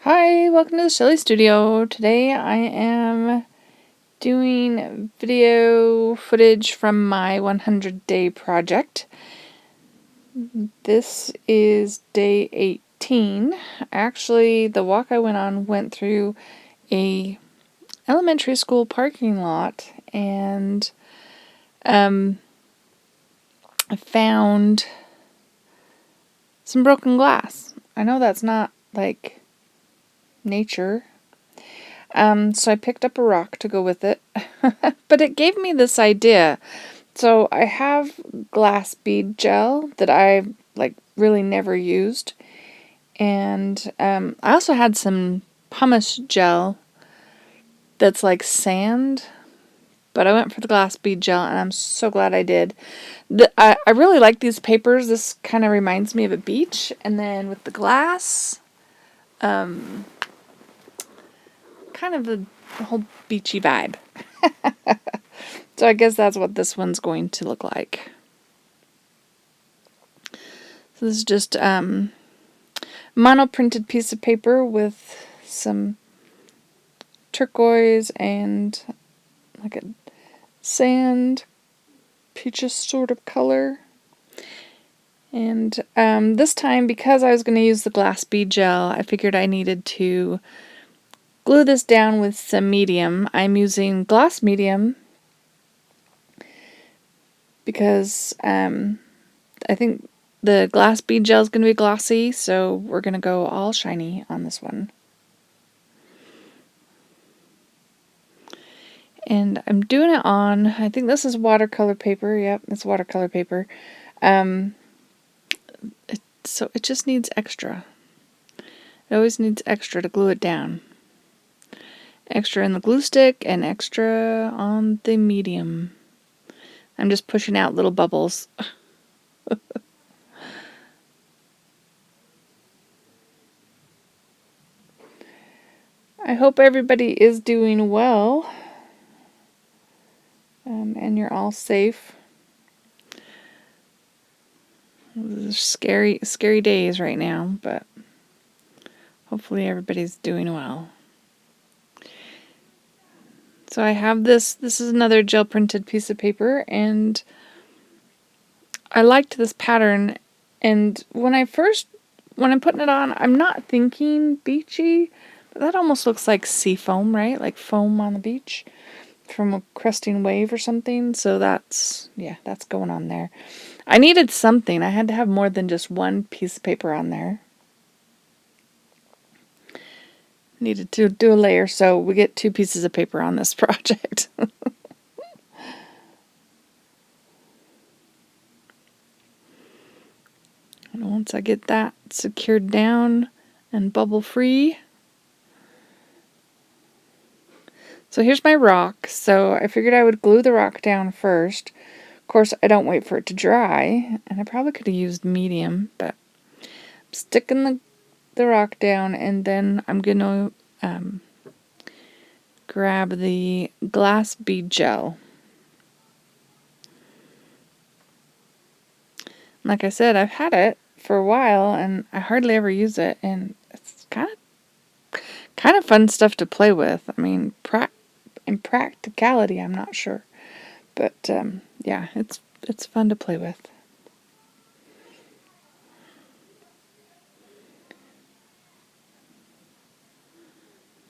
Hi, welcome to the Shelly Studio. Today I am doing video footage from my 100-day project. This is day 18. Actually, the walk I went on went through a elementary school parking lot, and I found some broken glass. I know that's not like nature. So I picked up a rock to go with it, but it gave me this idea. So I have glass bead gel that I really never used, and I also had some pumice gel that's like sand, but I went for the glass bead gel, and I'm so glad I did. I really like these papers. This kind of reminds me of a beach, and then with the glass, kind of the whole beachy vibe. So I guess that's what this one's going to look like. So this is just mono printed piece of paper with some turquoise and like a sand peaches sort of color. And this time, because I was going to use the glass bead gel, I figured I needed to glue this down with some medium. I'm using gloss medium because I think the glass bead gel is going to be glossy, so we're going to go all shiny on this one. And I'm doing it on, I think this is watercolor paper. Yep, it's watercolor paper. So it just needs extra. It always needs extra to glue it down. Extra in the glue stick and extra on the medium. I'm just pushing out little bubbles. I hope everybody is doing well. And you're all safe. Scary days right now, but hopefully everybody's doing well. So I have this is another gel printed piece of paper, and I liked this pattern, and when I'm putting it on, I'm not thinking beachy, but that almost looks like sea foam, right? Like foam on the beach from a cresting wave or something. So that's going on there. I needed something. I had to have more than just one piece of paper on there. Needed to do a layer, so we get 2 pieces of paper on this project. And once I get that secured down and bubble free. So here's my rock. So I figured I would glue the rock down first. Of course, I don't wait for it to dry, and I probably could have used medium, but I'm sticking the rock down, and then I'm going to grab the glass bead gel. Like I said, I've had it for a while, and I hardly ever use it, and it's kind of fun stuff to play with. I mean, in practicality, I'm not sure, but yeah, it's fun to play with.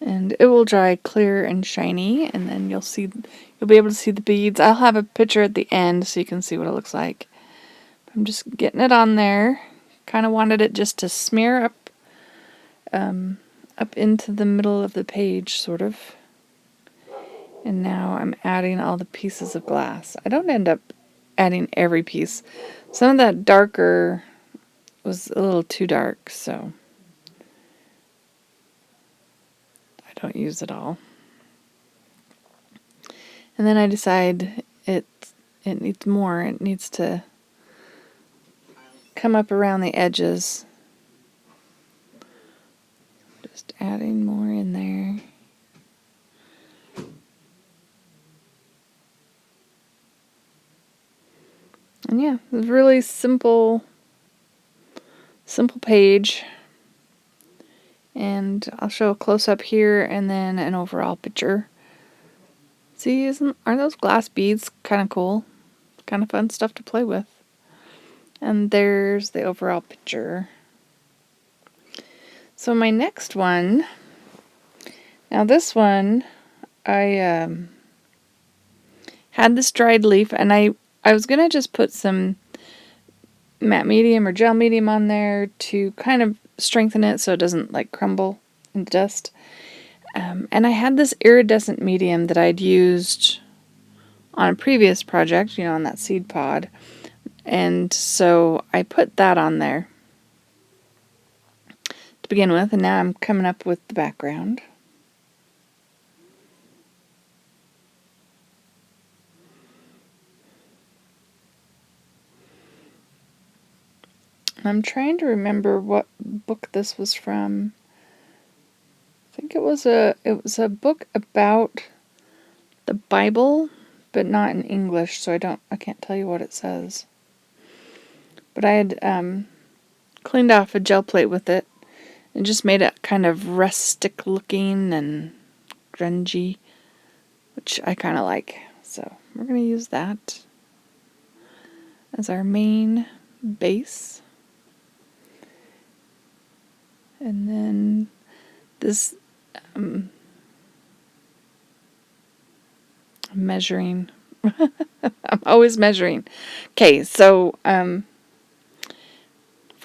And it will dry clear and shiny, and then you'll be able to see the beads. I'll have a picture at the end so you can see what it looks like. I'm just getting it on there. Kind of wanted it just to smear up into the middle of the page, sort of. And now I'm adding all the pieces of glass. I don't end up adding every piece. Some of that darker was a little too dark, so I don't use it all. And then I decide it needs more. It needs to come up around the edges. Just adding more in there. And yeah, it's a really simple page. And I'll show a close-up here and then an overall picture. See, aren't those glass beads kind of cool? Kind of fun stuff to play with. And there's the overall picture. So my next one, now this one, I had this dried leaf, and I was going to just put some matte medium or gel medium on there to kind of strengthen it so it doesn't like crumble into dust. And I had this iridescent medium that I'd used on a previous project, on that seed pod. And so I put that on there to begin with, and now I'm coming up with the background. I'm trying to remember what book this was from. I think it was a book about the Bible, but not in English, so I can't tell you what it says. But I had cleaned off a gel plate with it and just made it kind of rustic looking and grungy, which I kind of like. So we're going to use that as our main base. And then this measuring. I'm always measuring. Okay, so for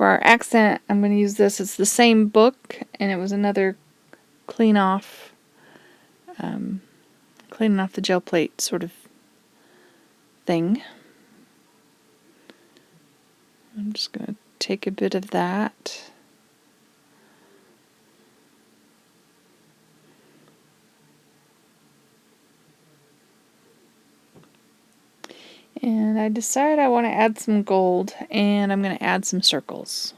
our accent, I'm going to use this. It's the same book, and it was another cleaning off the gel plate sort of thing. I'm just going to take a bit of that. And I decided I want to add some gold, and I'm going to add some circles.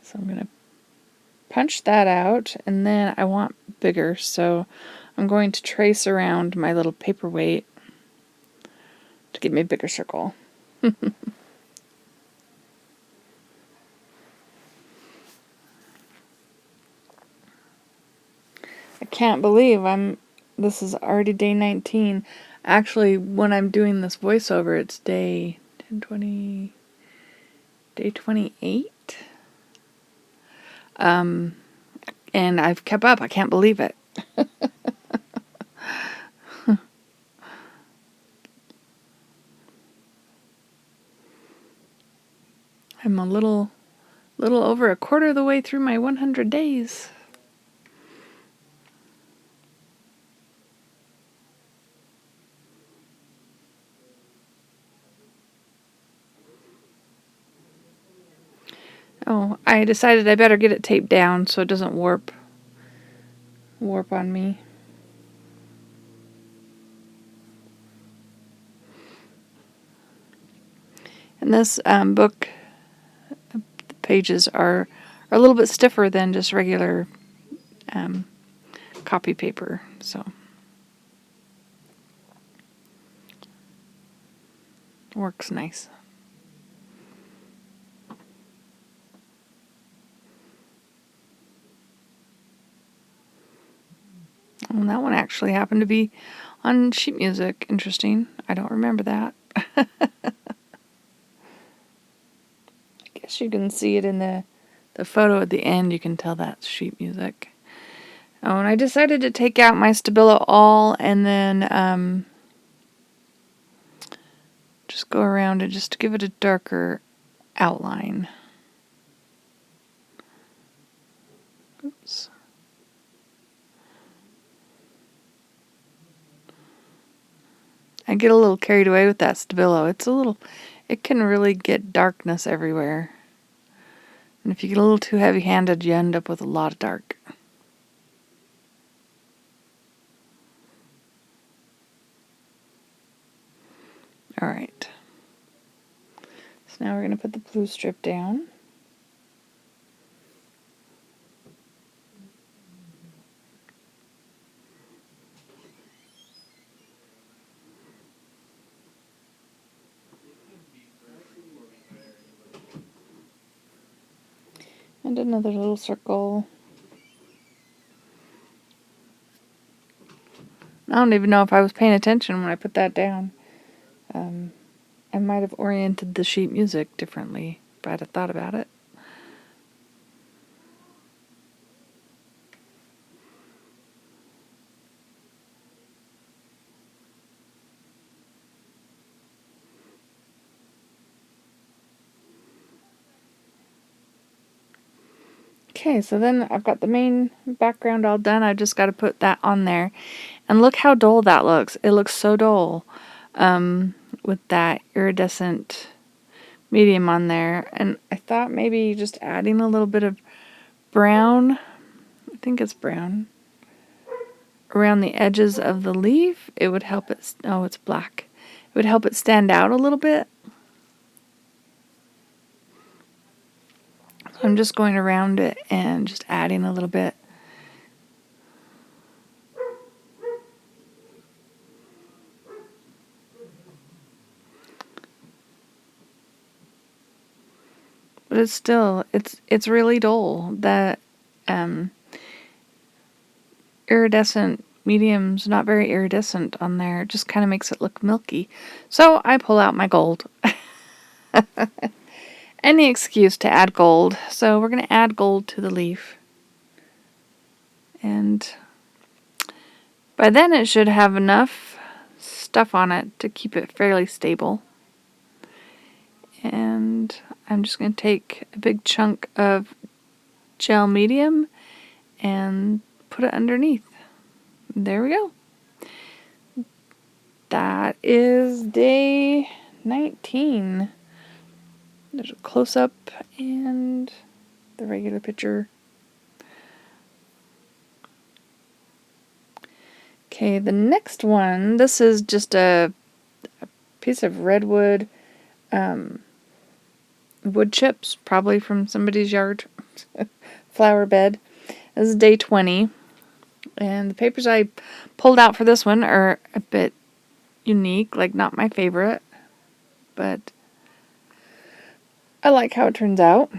So I'm going to punch that out, and then I want bigger, so I'm going to trace around my little paperweight to give me a bigger circle. I can't believe this is already day 19. Actually, when I'm doing this voiceover, it's day 28. And I've kept up. I can't believe it. I'm a little over a quarter of the way through my 100 days. Oh, I decided I better get it taped down so it doesn't warp on me. And this book, the pages are a little bit stiffer than just regular copy paper, so it works nice. And that one actually happened to be on sheet music. Interesting. I don't remember that. I guess you can see it in the photo at the end. You can tell that's sheet music. Oh, and I decided to take out my Stabilo all and then just go around it just to give it a darker outline. Oops. I get a little carried away with that Stabilo. It can really get darkness everywhere. And if you get a little too heavy-handed, you end up with a lot of dark. Alright. So now we're going to put the blue strip down. And another little circle. I don't even know if I was paying attention when I put that down. I might have oriented the sheet music differently if I'd have thought about it. Okay, so then I've got the main background all done. I just got to put that on there. And look how dull that looks. It looks so dull with that iridescent medium on there. And I thought maybe just adding a little bit of brown, I think it's brown, around the edges of the leaf, it would help it, oh, it's black. It would help it stand out a little bit. So I'm just going around it and just adding a little bit. But it's still, it's really dull. That iridescent medium's not very iridescent on there. It just kind of makes it look milky. So I pull out my gold. Any excuse to add gold. So we're going to add gold to the leaf. And by then it should have enough stuff on it to keep it fairly stable. And I'm just going to take a big chunk of gel medium and put it underneath. There we go. That is day 19. There's a close-up and the regular picture. Okay, the next one, this is just a piece of redwood wood chips, probably from somebody's yard flower bed. This is day 20. And the papers I pulled out for this one are a bit unique, like not my favorite, but I like how it turns out.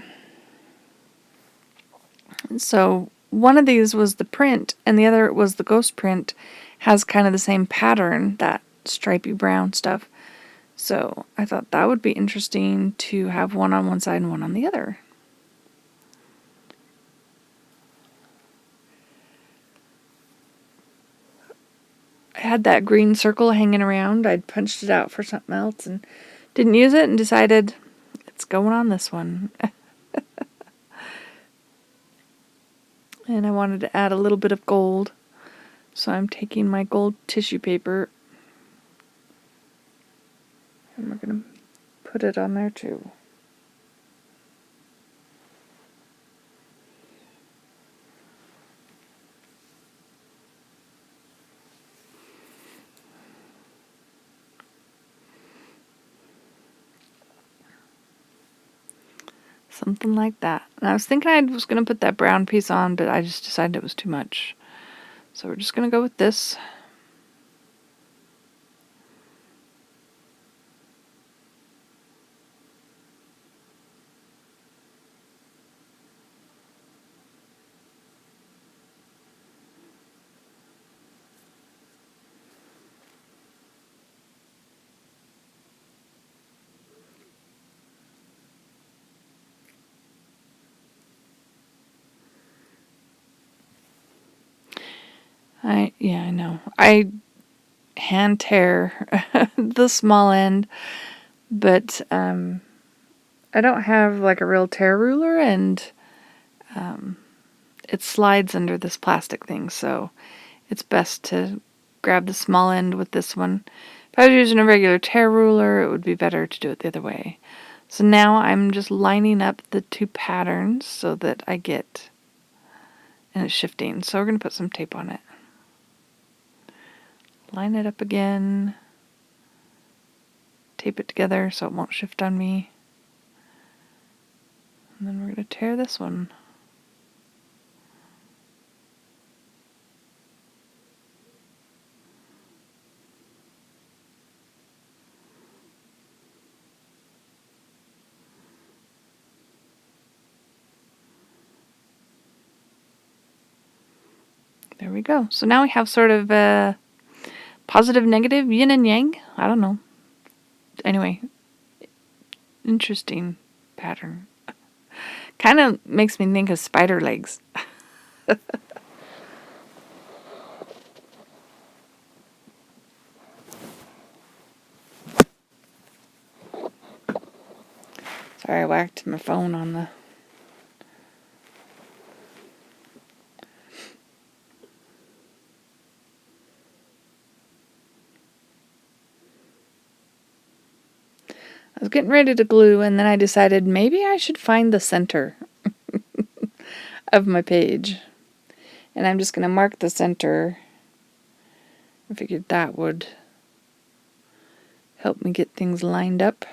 So one of these was the print and the other was the ghost print. Has kind of the same pattern, that stripy brown stuff. So I thought that would be interesting to have one on one side and one on the other. I had that green circle hanging around. I'd punched it out for something else and didn't use it and decided it's going on this one. And I wanted to add a little bit of gold. So I'm taking my gold tissue paper and we're going to put it on there too. Something like that. And I was thinking I was going to put that brown piece on, but I just decided it was too much. So we're just going to go with this. I know. I hand tear the small end, but I don't have like a real tear ruler, and it slides under this plastic thing, so it's best to grab the small end with this one. If I was using a regular tear ruler, it would be better to do it the other way. So now I'm just lining up the two patterns so that I get, and it's shifting, so we're going to put some tape on it. Line it up again, tape it together so it won't shift on me, and then we're going to tear this one. There we go. So now we have sort of a positive, negative, yin and yang. I don't know. Anyway, interesting pattern. Kind of makes me think of spider legs. Sorry, I whacked my phone on the... I was getting ready to glue, and then I decided maybe I should find the center of my page. And I'm just going to mark the center. I figured that would help me get things lined up.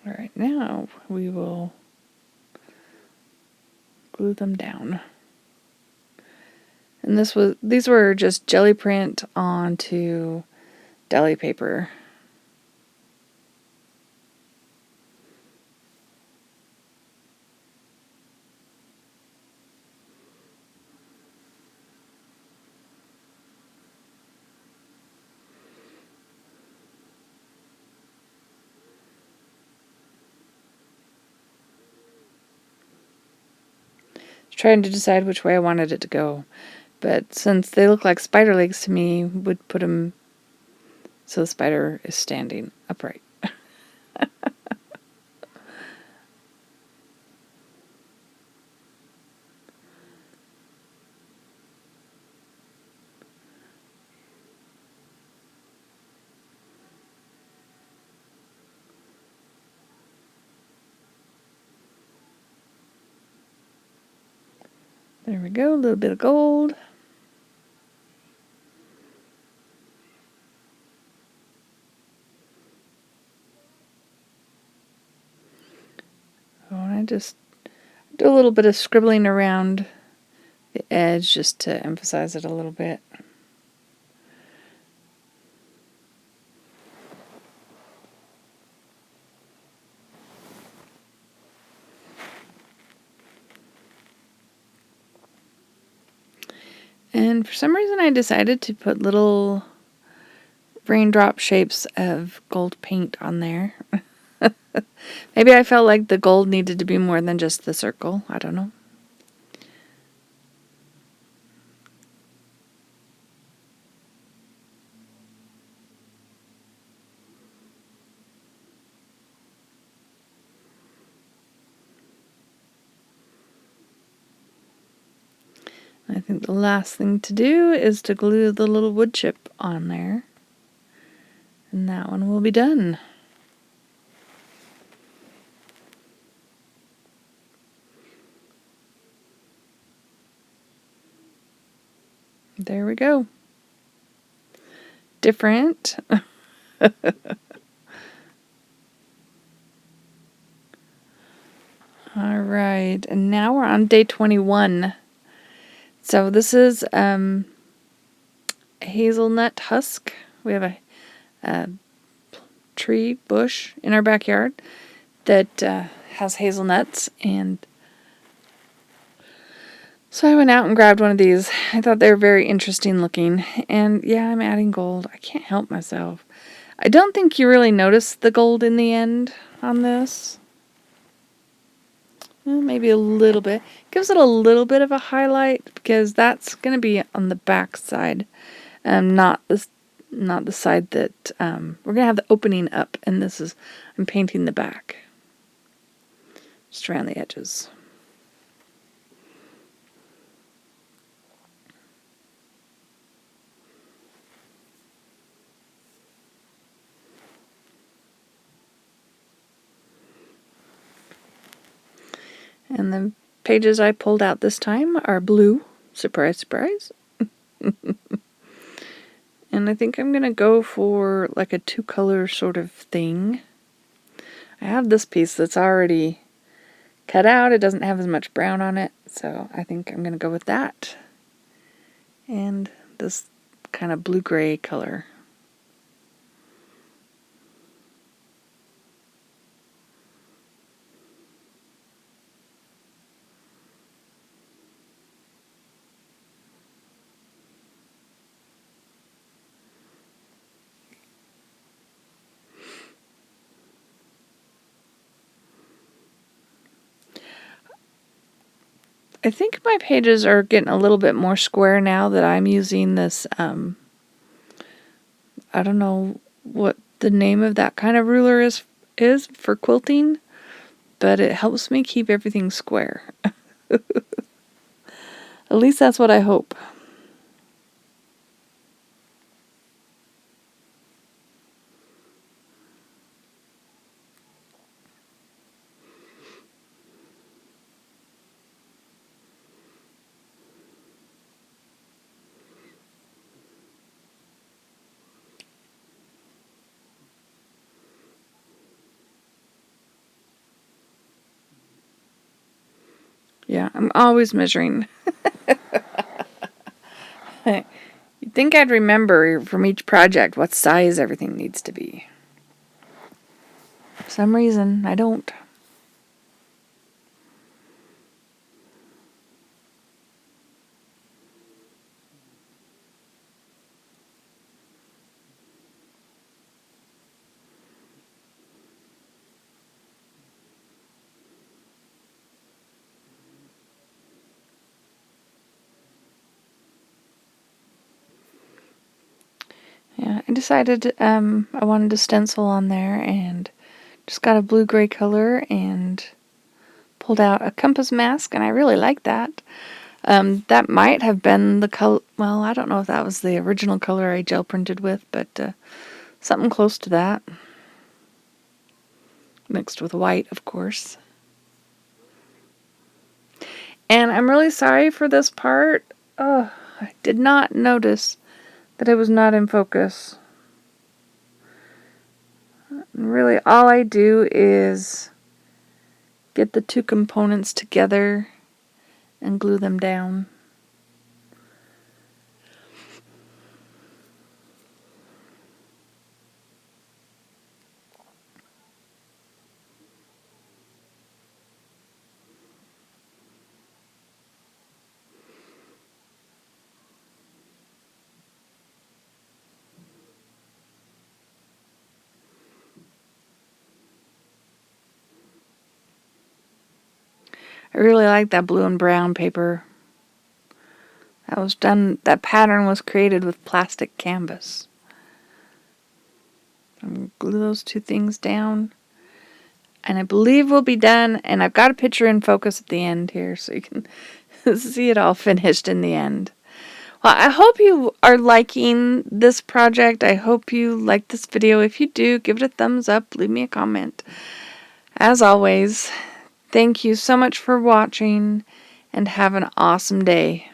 All right, now we will glue them down. And these were just jelly print onto deli paper. Trying to decide which way I wanted it to go. But since they look like spider legs to me, would put them so the spider is standing upright. There we go, a little bit of gold. Oh, and I just do a little bit of scribbling around the edge just to emphasize it a little bit. And for some reason I decided to put little raindrop shapes of gold paint on there. Maybe I felt like the gold needed to be more than just the circle. I don't know. I think the last thing to do is to glue the little wood chip on there. And that one will be done. There we go. Different. All right, and now we're on day 21. So this is hazelnut husk. We have a tree bush in our backyard that has hazelnuts, and so I went out and grabbed one of these. I thought they were very interesting looking, and yeah, I'm adding gold. I can't help myself. I don't think you really notice the gold in the end on this. Well, maybe a little bit. Gives it a little bit of a highlight because that's going to be on the back side, not the side that we're going to have the opening up, and I'm painting the back just around the edges. And the pages I pulled out this time are blue. Surprise, surprise. And I think I'm going to go for like a two-color sort of thing. I have this piece that's already cut out. It doesn't have as much brown on it, so I think I'm going to go with that. And this kind of blue-gray color. I think my pages are getting a little bit more square now that I'm using this, I don't know what the name of that kind of ruler is for quilting, but it helps me keep everything square. At least that's what I hope. Yeah, I'm always measuring. You'd think I'd remember from each project what size everything needs to be. For some reason, I don't. Yeah, I decided I wanted to stencil on there and just got a blue-gray color and pulled out a compass mask, and I really like that. That might have been the color, well, I don't know if that was the original color I gel printed with, but something close to that. Mixed with white, of course. And I'm really sorry for this part. Oh, I did not notice that it was not in focus. Really, all I do is get the two components together and glue them down. I really like that blue and brown paper. That pattern was created with plastic canvas. Glue those two things down. And I believe we'll be done. And I've got a picture in focus at the end here so you can see it all finished in the end. Well, I hope you are liking this project. I hope you like this video. If you do, give it a thumbs up. Leave me a comment. As always, thank you so much for watching and have an awesome day.